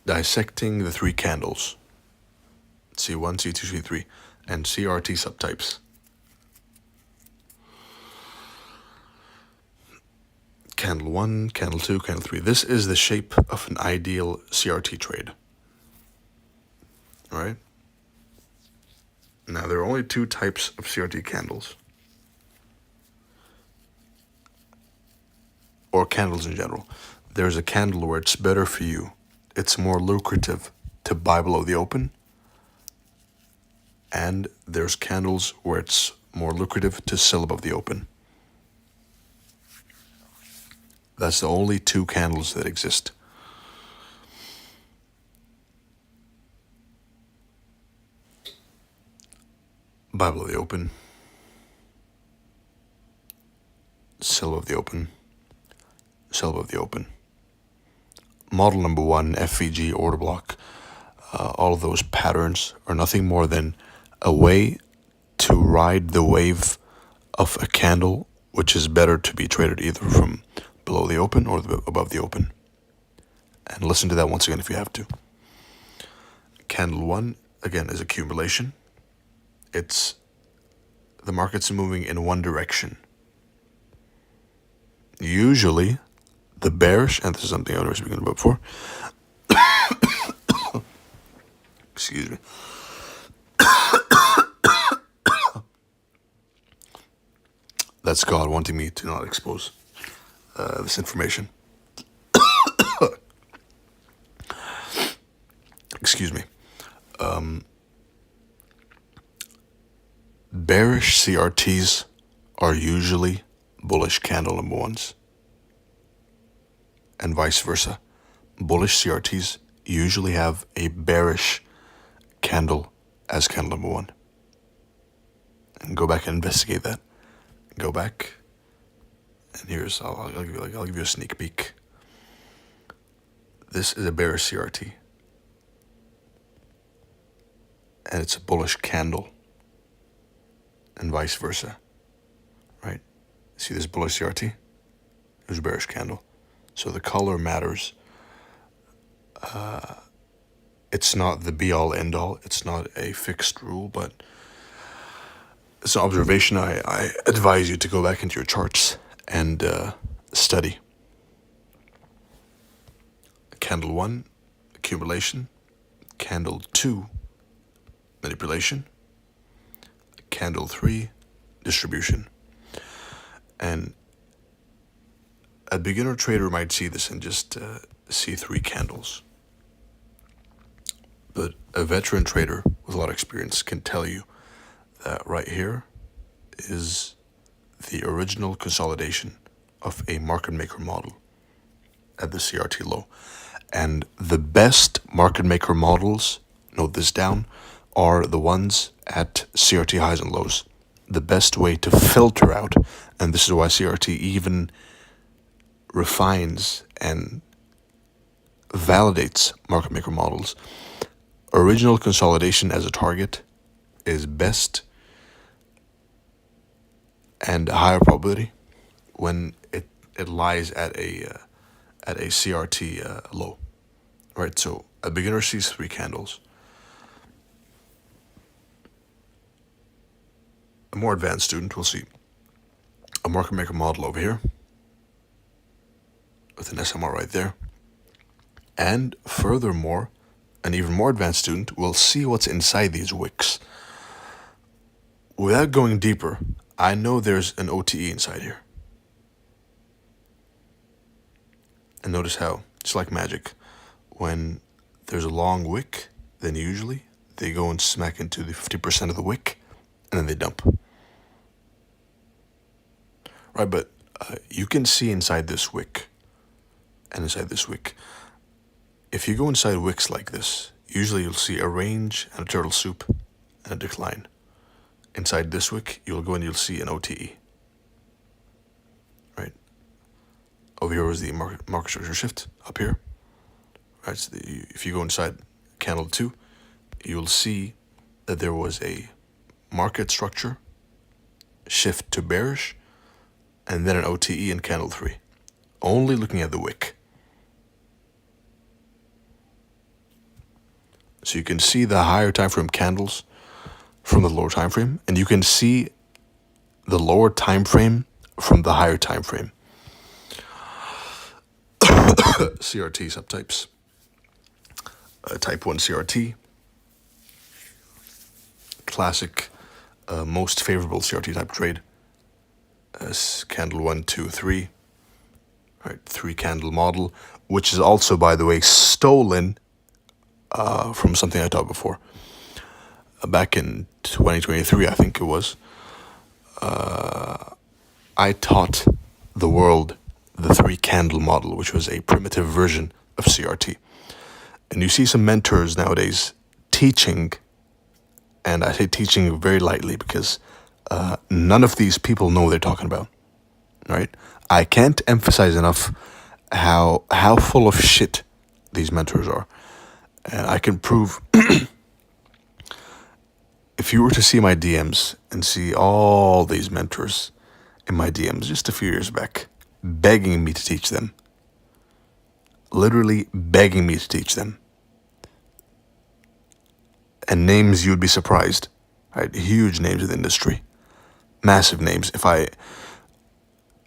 dissecting the three candles, C1, C2, C3, and CRT subtypes. Candle 1, candle 2, candle 3. This is the shape of an ideal CRT trade. Alright? Now, there are only two types of CRT candles, or candles in general. There's a candle where it's better for you, it's more lucrative to buy below the open, and there's candles where it's more lucrative to sell above the open. That's the only two candles that exist. Buy below the open, sell above the open, sell above the open. Model number 1, FVG, order block, all of those patterns are nothing more than a way to ride the wave of a candle which is better to be traded either from below the open or above the open. And listen to that once again if you have to. Candle 1, again, is accumulation. It's the market's moving in one direction. Usually, the bearish, and this is something I was speaking about before. Excuse me. That's God wanting me to not expose this information. Excuse me. Bearish CRTs are usually bullish candle number ones, and vice versa. Bullish CRTs usually have a bearish candle as candle number one. And go back and investigate that. Go back, and here's I'll give you a sneak peek. This is a bearish CRT, and it's a bullish candle, and vice versa, right? See this bullish CRT? There's a bearish candle. So the color matters. It's not the be-all, end-all. It's not a fixed rule, but it's an observation. I advise you to go back into your charts and study. Candle 1, accumulation. Candle 2, manipulation. Candle 3, distribution. And a beginner trader might see this and just see 3 candles. But a veteran trader with a lot of experience can tell you that right here is the original consolidation of a market maker model at the CRT low. And the best market maker models, note this down, are the ones at CRT highs and lows. The best way to filter out, and this is why CRT even refines and validates market maker models. Original consolidation as a target is best and higher probability when it lies at a CRT low, right? So a beginner sees 3 candles. A more advanced student will see a market maker model over here with an SMR right there. And furthermore, an even more advanced student will see what's inside these wicks. Without going deeper, I know there's an OTE inside here. And notice how, just like magic, when there's a long wick, then usually they go and smack into the 50% of the wick, and then they dump. Right, but you can see inside this wick and inside this wick. If you go inside wicks like this, usually you'll see a range and a turtle soup and a decline. Inside this wick, you'll go and you'll see an OTE. Right? Over here is the market structure shift, up here. Right, so if you go inside candle 2, you'll see that there was a market structure shift to bearish, and then an OTE in candle 3. Only looking at the wick. So you can see the higher time frame candles from the lower time frame, and you can see the lower time frame from the higher time frame. CRT subtypes. Type 1 CRT, classic, most favorable CRT type trade. Candle 1, 2, 3. Right, 3 candle model, which is also, by the way, stolen from something I taught before. Back in 2023, I think it was. I taught the world the 3 candle model, which was a primitive version of CRT. And you see some mentors nowadays teaching, and I say teaching very lightly because none of these people know what they're talking about, right? I can't emphasize enough how full of shit these mentors are. And I can prove, if you were to see my DMs and see all these mentors in my DMs just a few years back, begging me to teach them, literally begging me to teach them, and names you'd be surprised, right? Huge names in the industry, massive names.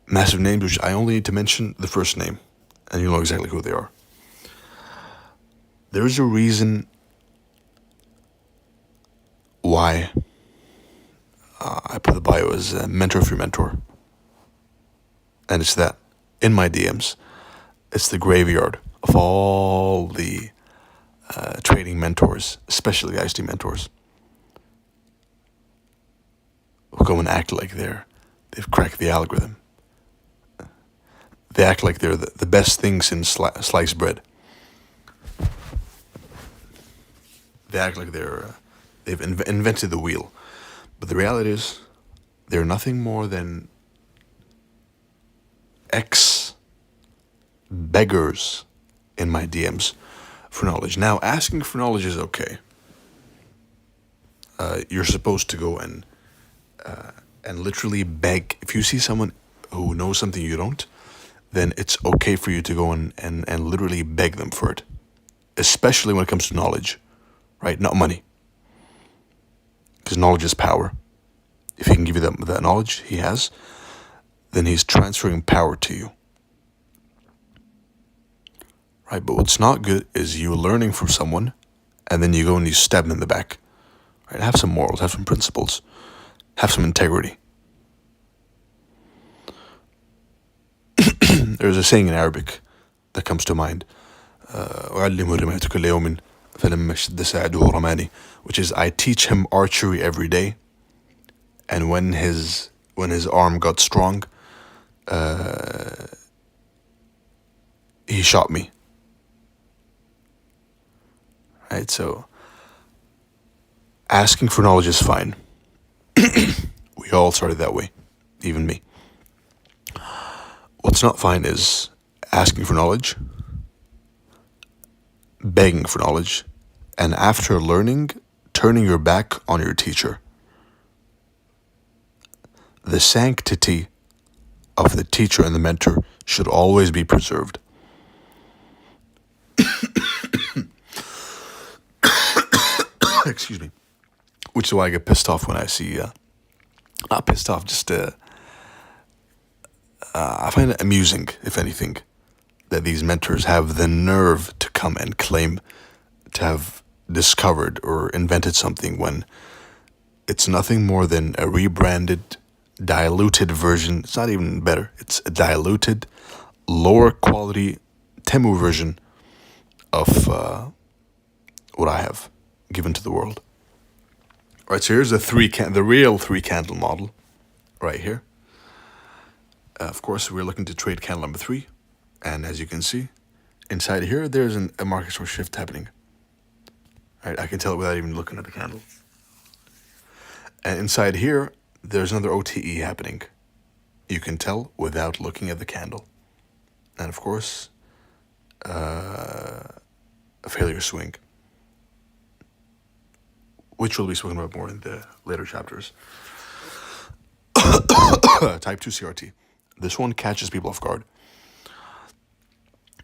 Massive names which I only need to mention the first name, and you'll know exactly who they are. There's a reason why I put the bio as a mentor for your mentor, and it's that in my DMs, it's the graveyard of all the trading mentors, especially IST mentors, who go and act like they've cracked the algorithm. They act like they're the best thing since sliced bread. They act like they've invented the wheel. But the reality is, they're nothing more than ex-beggars in my DMs for knowledge. Now, asking for knowledge is okay. You're supposed to go and literally beg. If you see someone who knows something you don't, then it's okay for you to go and literally beg them for it. Especially when it comes to knowledge, right? Not money. Because knowledge is power. If he can give you that knowledge he has, then he's transferring power to you. Right? But what's not good is you learning from someone, and then you go and you stab him in the back. Right? Have some morals, have some principles, have some integrity. There's a saying in Arabic that comes to mind, which is, I teach him archery every day, and when his arm got strong, he shot me. Right, so asking for knowledge is fine. We all started that way, even me. What's not fine is asking for knowledge, begging for knowledge, and after learning, turning your back on your teacher. The sanctity of the teacher and the mentor should always be preserved. Excuse me. Which is why I get pissed off when I see, not pissed off, just I find it amusing, if anything, that these mentors have the nerve to come and claim to have discovered or invented something when it's nothing more than a rebranded, diluted version. It's not even better. It's a diluted, lower quality Temu version of what I have given to the world. Right, so here's the real 3 candle model right here. Of course, we're looking to trade candle number 3. And as you can see, inside here, there's a market source shift happening. Right, I can tell it without even looking at the candle. And inside here, there's another OTE happening. You can tell without looking at the candle. And of course, a failure swing, which will be spoken about more in the later chapters. Type 2 CRT. This one catches people off guard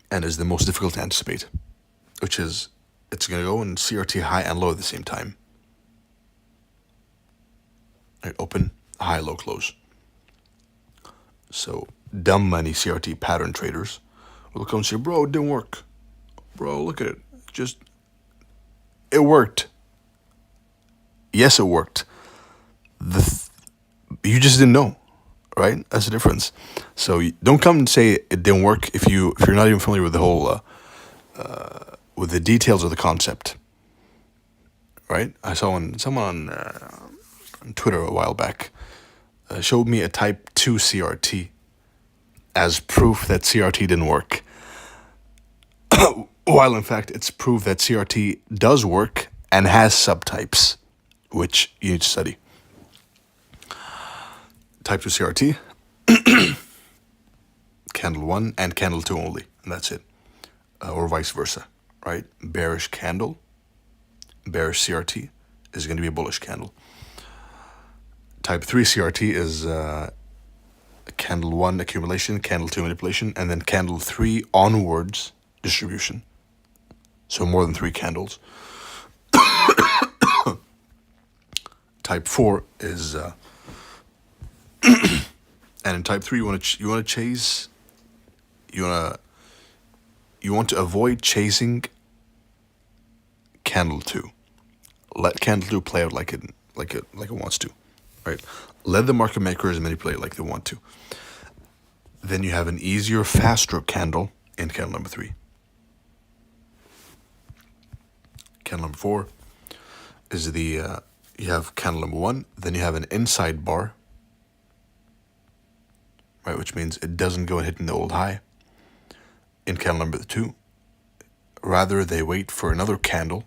and is the most difficult to anticipate, which is it's going to go in CRT high and low at the same time. Right, open, high, low, close. So dumb money CRT pattern traders will come and say, bro, it didn't work. Bro, look at it. It worked. Yes, it worked. You just didn't know, right? That's the difference. So don't come and say it didn't work if you're not even familiar with the whole with the details of the concept, right? I saw someone on Twitter a while back showed me a Type 2 CRT as proof that CRT didn't work, while in fact it's proof that CRT does work and has subtypes, which you need to study. Type 2 CRT, candle 1 and candle 2 only, and that's it. Or vice versa, right? Bearish candle, bearish CRT is going to be a bullish candle. Type 3 CRT is candle 1 accumulation, candle 2 manipulation, and then candle 3 onwards distribution. So more than 3 candles. Type 4 is and in type 3 you want to chase, you want to avoid chasing candle 2. Let candle 2 play out like it wants to, right? Let the market makers manipulate like they want to. Then you have an easier, faster candle in candle number 3. Candle number 4 is you have candle number 1, then you have an inside bar, right, which means it doesn't go and hit in the old high. In candle number 2, rather they wait for another candle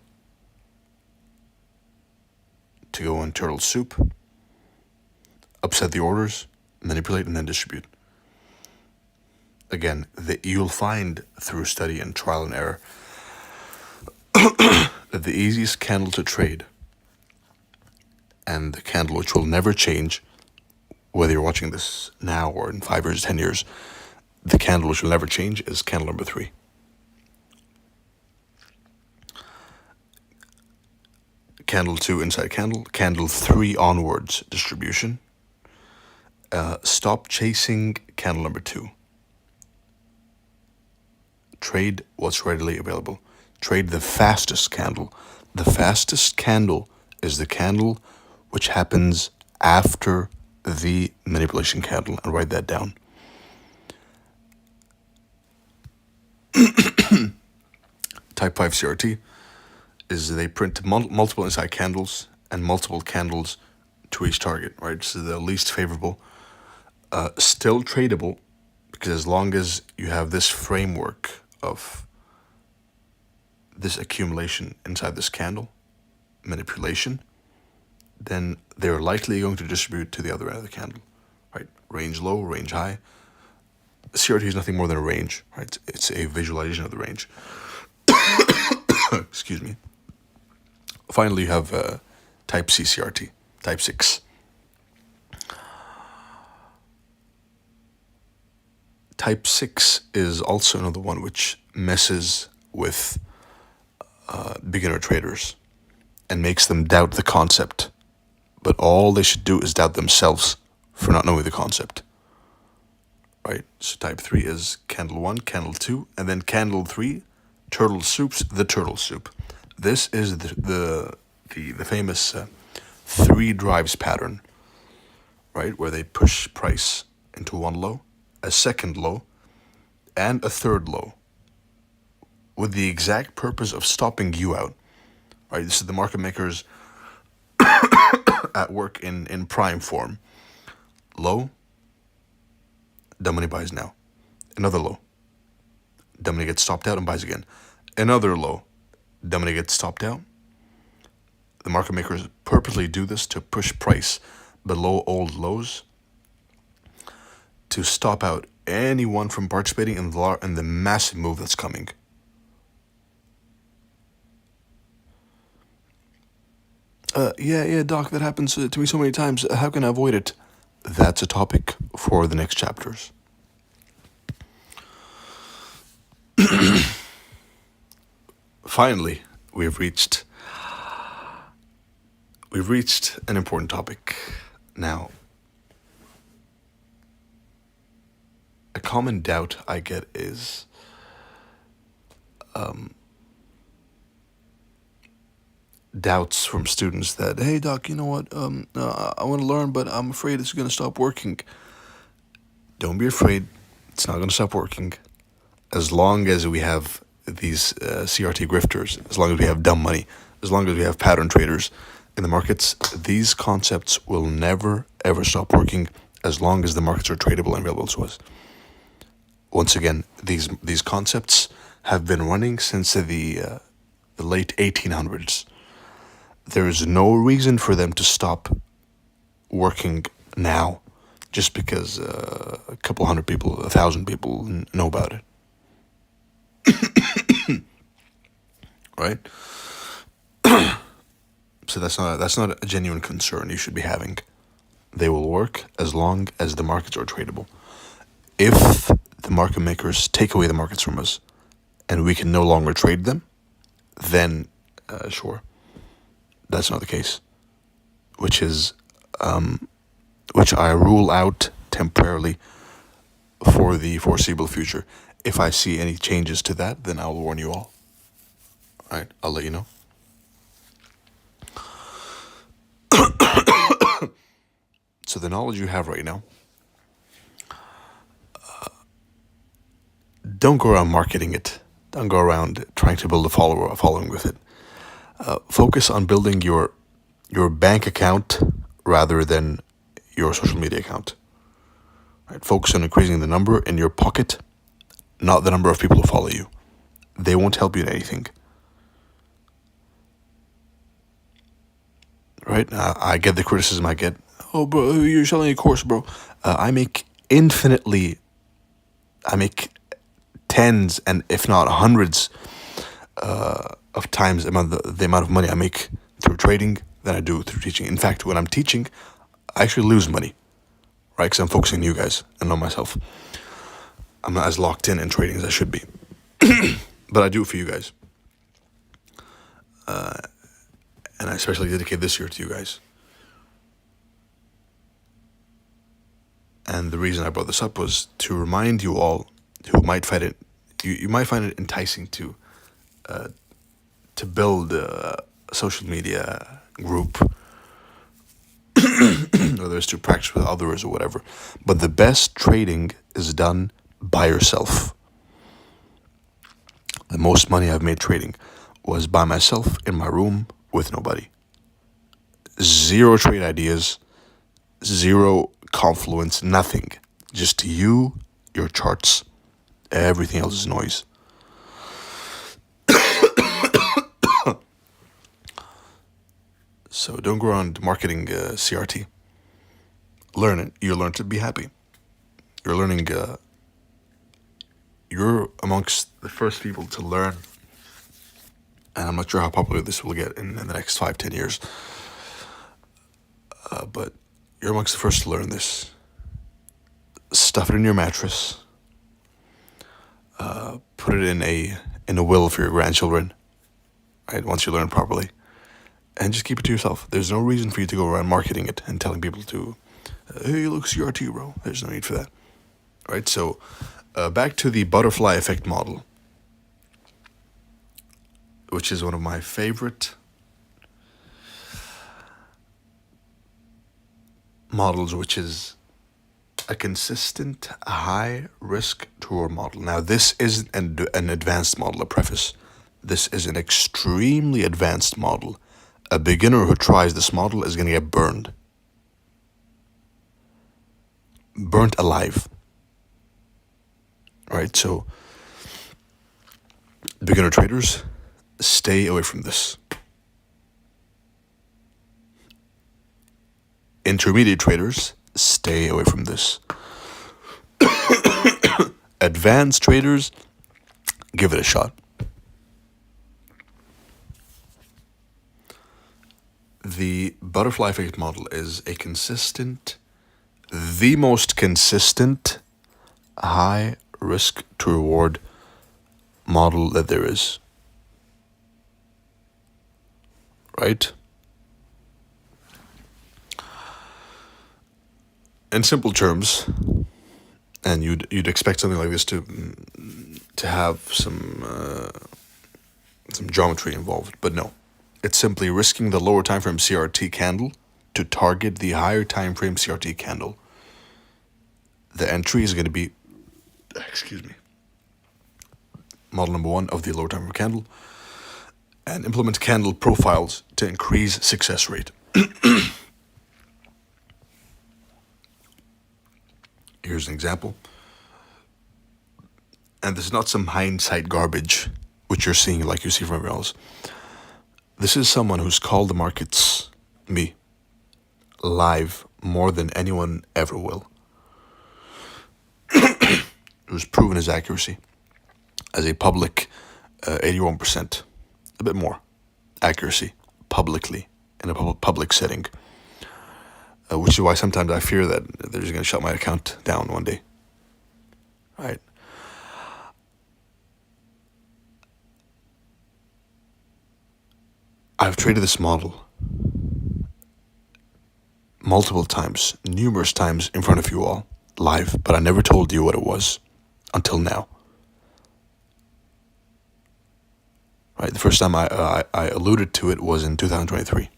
to go in turtle soup, upset the orders, manipulate, and then distribute. Again, you'll find through study and trial and error that the easiest candle to trade and the candle which will never change, whether you're watching this now or in 5 years, 10 years, the candle which will never change is candle number 3. Candle 2 inside candle, candle 3 onwards distribution. Stop chasing candle number 2. Trade what's readily available. Trade the fastest candle. The fastest candle is the candle which happens after the manipulation candle, and write that down. Type 5 CRT is they print multiple inside candles and multiple candles to each target, right? So the least favorable. Still tradable, because as long as you have this framework of this accumulation inside this candle, manipulation, then they're likely going to distribute to the other end of the candle, right? Range low, range high. CRT is nothing more than a range, right? It's a visualization of the range. Excuse me. Finally, you have Type C CRT, Type 6. Type 6 is also another one which messes with beginner traders and makes them doubt the concept. But all they should do is doubt themselves for not knowing the concept. Right? So type 3 is candle 1, candle 2, and then candle 3, turtle soups, the turtle soup. This is the famous 3 drives pattern, right? Where they push price into one low, a second low, and a third low, with the exact purpose of stopping you out, right? This is the market makers at work in prime form. Low, dumb money buys now. Another low, dumb money gets stopped out and buys again. Another low, dumb money gets stopped out. The market makers purposely do this to push price below old lows, to stop out anyone from participating in the massive move that's coming. Yeah, Doc, that happens to me so many times. How can I avoid it? That's a topic for the next chapters. Finally, we've reached we've reached an important topic now. A common doubt I get is doubts from students that, hey doc, you know what, I want to learn, but I'm afraid it's going to stop working. Don't be afraid. It's not going to stop working. As long as we have these CRT grifters, as long as we have dumb money, as long as we have pattern traders in the markets, these concepts will never ever stop working as long as the markets are tradable and available to us. Once again, these concepts have been running since the late 1800s. There is no reason for them to stop working now just because a couple hundred people, 1,000 people know about it. Right? So that's not a genuine concern you should be having. They will work as long as the markets are tradable. If the market makers take away the markets from us and we can no longer trade them, then sure, that's not the case. Which I rule out temporarily for the foreseeable future. If I see any changes to that, then I'll warn you all. All right, I'll let you know. So the knowledge you have right now, don't go around marketing it. Don't go around trying to build a following with it. Focus on building your bank account rather than your social media account. Right? Focus on increasing the number in your pocket, not the number of people who follow you. They won't help you in anything. Right? I get the criticism I get. Oh, bro, you're selling a course, bro. I make tens and if not hundreds of times the amount of money I make through trading than I do through teaching. In fact, when I'm teaching, I actually lose money, right? Because I'm focusing on you guys and not myself. I'm not as locked in trading as I should be. But I do it for you guys. And I especially dedicate this year to you guys. And the reason I brought this up was to remind you all who might find it, you might find it enticing to build a social media group, whether it's to practice with others or whatever. But the best trading is done by yourself. The most money I've made trading was by myself in my room with nobody. Zero trade ideas, zero confluence, nothing. Just you, your charts. Everything else is noise. So don't go around marketing CRT. Learn it. You learn to be happy. You're learning. You're amongst the first people to learn. And I'm not sure how popular this will get in the next 5-10 years. But you're amongst the first to learn this. Stuff it in your mattress. Put it in a will for your grandchildren. Right, once you learn properly. And just keep it to yourself. There's no reason for you to go around marketing it and telling people to, hey, look, CRT, bro. There's no need for that. Right, so back to the butterfly effect model, which is one of my favorite models, which is a consistent high risk to reward model. Now, this isn't an advanced model, a preface. This is an extremely advanced model. A beginner who tries this model is going to get burned. Burnt alive. Right? So, beginner traders, stay away from this. Intermediate traders, stay away from this. Advanced traders, give it a shot. The butterfly effect model is the most consistent high risk to reward model that there is. right? In simple terms, and you'd expect something like this to have some geometry involved, but no. It's simply risking the lower time frame CRT candle to target the higher time frame CRT candle. The entry is going to be, model number 1 of the lower time frame candle, and implement candle profiles to increase success rate. Here's an example. And this is not some hindsight garbage, which you're seeing like you see from everyone else. This is someone who's called the markets, me, live more than anyone ever will. Who's proven his accuracy as a public 81%, a bit more accuracy publicly in a public setting. Which is why sometimes I fear that they're just going to shut my account down one day. Right? I've traded this model multiple times, numerous times in front of you all, live, but I never told you what it was until now. Right? The first time I alluded to it was in 2023,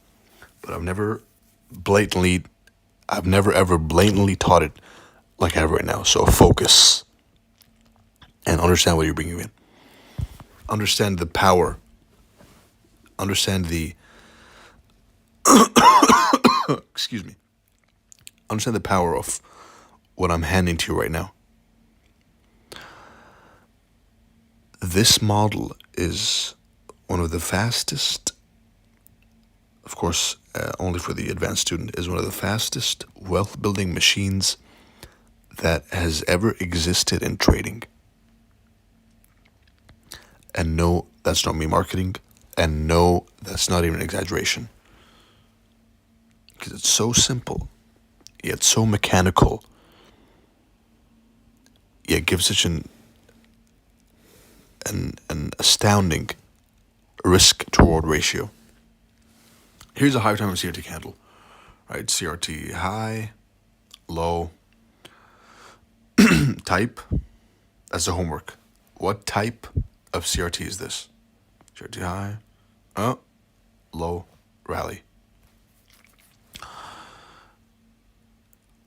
but I've never ever blatantly taught it like I have right now. So focus and understand what you're bringing in. Understand the power. Understand the excuse me. Understand the power of what I'm handing to you right now. This model is one of the fastest, of course, only for the advanced student, is one of the fastest wealth building machines that has ever existed in trading. And no, that's not me marketing. And no, that's not even an exaggeration. Because it's so simple, yet so mechanical, yet gives such an astounding risk to reward ratio. Here's a higher time CRT candle, right? CRT high, low, type. That's the homework. What type of CRT is this? CRT high, low, rally.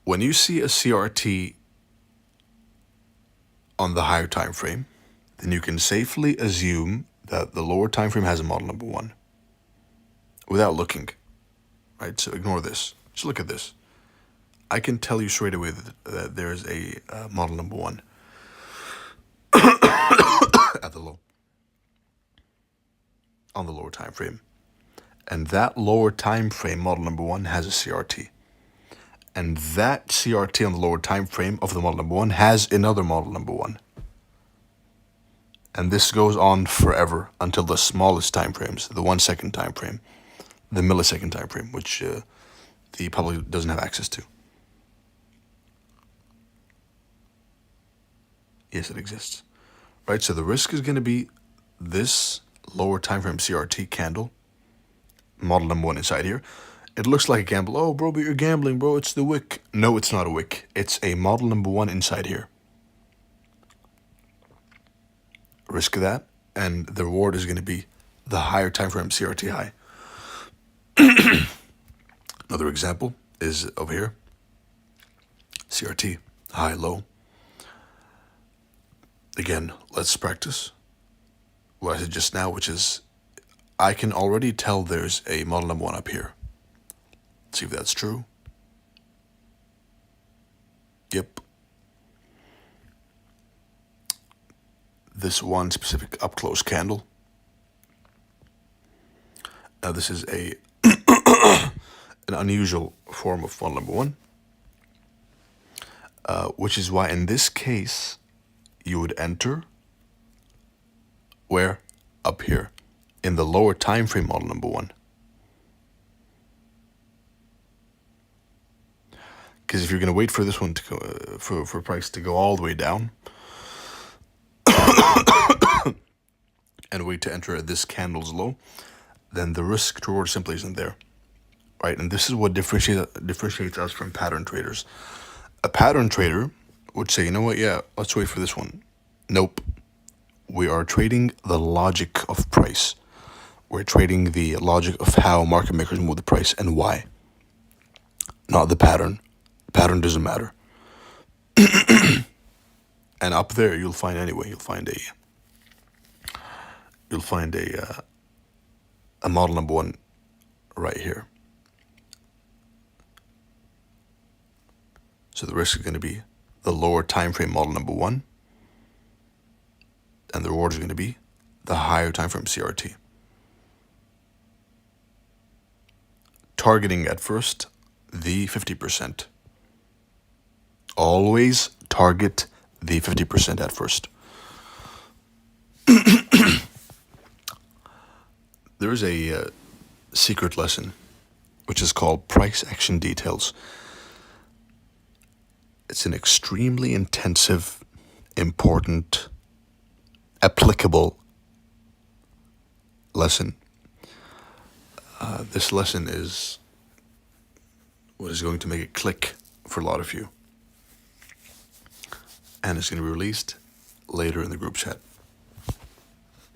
When you see a CRT on the higher time frame, then you can safely assume that the lower time frame has a model number 1 without looking, right? So ignore this. Just look at this. I can tell you straight away that there's a model number 1 at the low, on the lower time frame. And that lower time frame model number 1 has a CRT. And that CRT on the lower time frame of the model number 1 has another model number 1. And this goes on forever until the smallest time frames, the 1 second time frame, the millisecond time frame, which the public doesn't have access to. Yes, it exists. Right, so the risk is going to be this lower time frame CRT candle, model number 1 inside here. It looks like a gamble. Oh, bro, but you're gambling, bro. It's the wick. No, it's not a wick. It's a model number 1 inside here. Risk of that, and the reward is going to be the higher time frame CRT high. Another example is over here. CRT, high, low. Again, let's practice what I said just now, which is I can already tell there's a model number 1 up here. Let's see if that's true. Yep. This one specific up-close candle. Now this is a an unusual form of model number 1, which is why in this case you would enter where? Up here in the lower time frame model number 1. Because if you're going to wait for this one to go, for price to go all the way down and wait to enter this candle's low, then the risk to reward simply isn't there, right? And this is what differentiates us from pattern traders. A pattern trader would say, you know what, yeah, let's wait for this one. Nope. We are trading the logic of price. We're trading the logic of how market makers move the price and why, not the pattern. The pattern doesn't matter. And up there, you'll find a model number one right here. So the risk is going to be the lower time frame model number one, and the reward is going to be the higher time frame CRT. Targeting at first the 50%. Always target the 50% at first. There is a secret lesson which is called price action details. It's an extremely intensive, important, applicable lesson. This lesson is what is going to make it click for a lot of you. And it's going to be released later in the group chat.